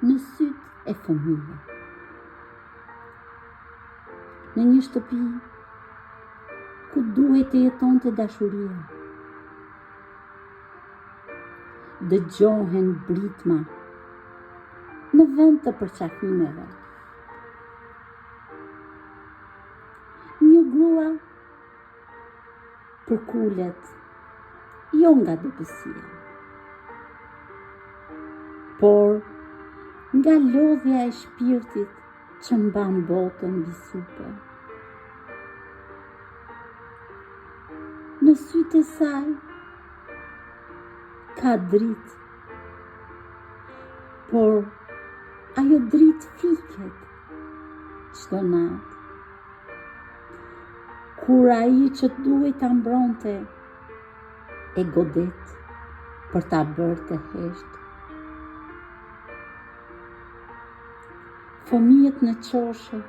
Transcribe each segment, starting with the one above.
në sytë e fëmijëve. Në një shtëpi ku duhet të jetonte dashuria, dëgjohen britma në vend të përqafimeve. Një grua përkullet jo nga dobësia, por nga lodhja e shpirtit që mban botën mbi supe. Në sytë e saj ka dritë, por ajo dritë fiket çdo natë. Kur ai që duhet ta mbronte e godet për ta bërë të heshtë. Fëmijët në qoshe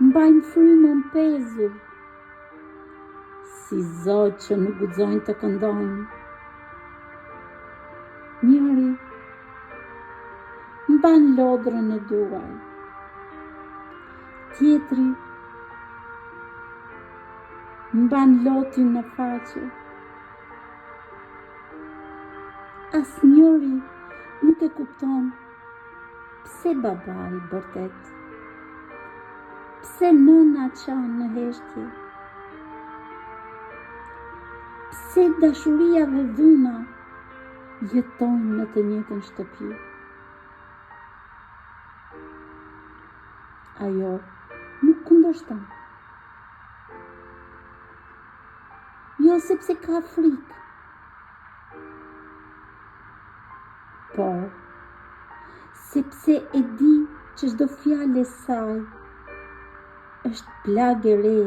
mbajnë frymën pezur, si zogj që nuk guxojnë të këndojnë. Njëri mban lodrën në duar, tjetri mban lotin në faqe. Asnjëri nuk e kupton pse babai vërtet, pse nëna qanë në heshtje, pse dashuria dhe dhuna jetojnë në të njëjtën shtëpi. Ajo nuk kundërshton, jo sepse ka frikë, por sepse e di që çdo fjalë e saj është plagë e re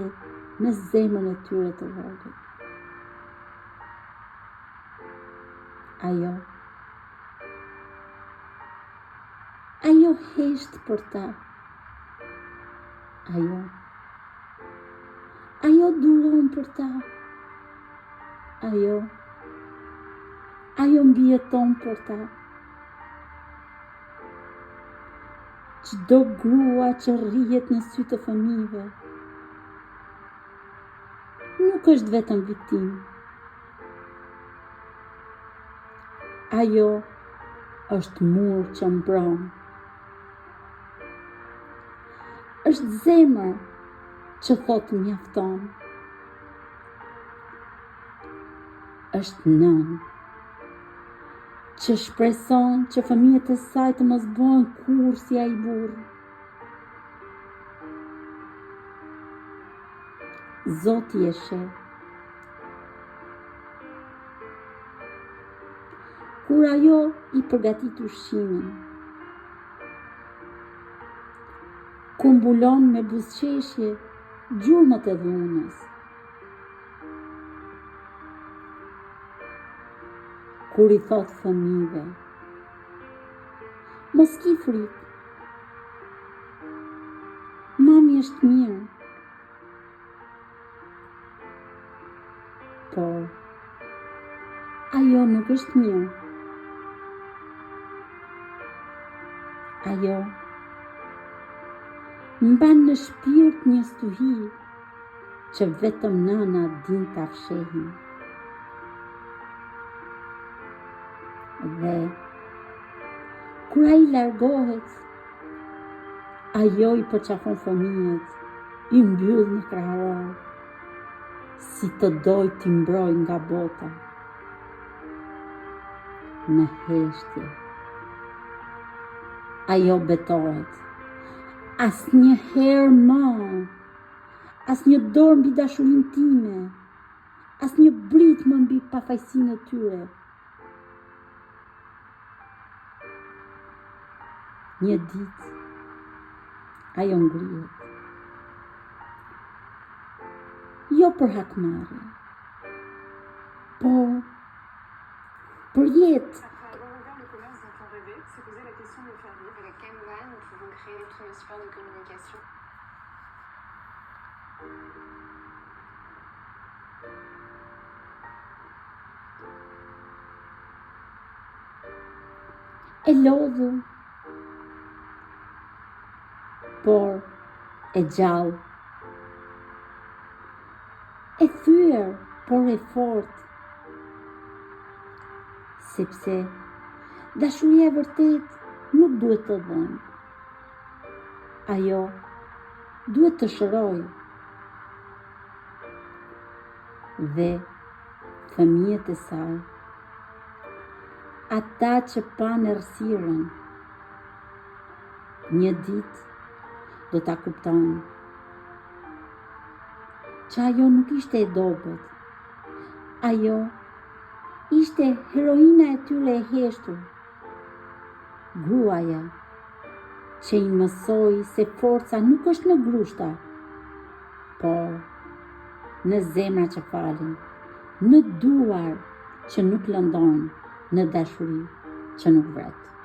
në zemrën e tyre të vogël. Ajo hesht për ta. Ajo duron për ta. Ajo mbijeton për ta. Çdo grua që rrihet në sy të fëmijëve nuk është vetëm viktimë. Ajo është mur që mbron. Është zemër që thot mjafton. Është nën që shpreson që fëmijët e saj të mos bëhen kur si ai burr. Zoti e sheh. Kur ajo i përgatit ushqimin, ku mbulon me buzëqeshje gjurmët e dhunës, kur i thot fëmijëve, mos ki frikë, mami është mirë, por ajo nuk është mirë. Ajo mban në shpirt një stuhi që vetëm nëna din ta fshehin. Dhe kur ai largohet, ajo i përqafon fëmijët, i mbyll në krahor, si të doj t'i mbroj nga bota. Në heshtje ajo betohet. Asnjëherë më, asnjë dorë mbi dashurinë time, asnjë brit më mbi pafajësinë e tyre. Një ditë ajo ngrihet. Jo për hakmarrje, por për jetë. Se poser la question de faire vivre. Avec Canva, nous pouvons créer notre support de communication. E lodhur por e gjallë, e thyer, por e fort, sepse dashuria e vërtet nuk duhet të dhënë. Ajo duhet të shëroj. Dhe fëmijët e saj, ata që panë errësirën, një ditë do ta kuptojnë që ajo nuk ishte e dobët, ajo ishte heroina e tyre e heshtur, gruaja që i mësoi se forca nuk është në grushta, por në zemra që falin, në duar që nuk lëndojnë, në dashuri që nuk vret.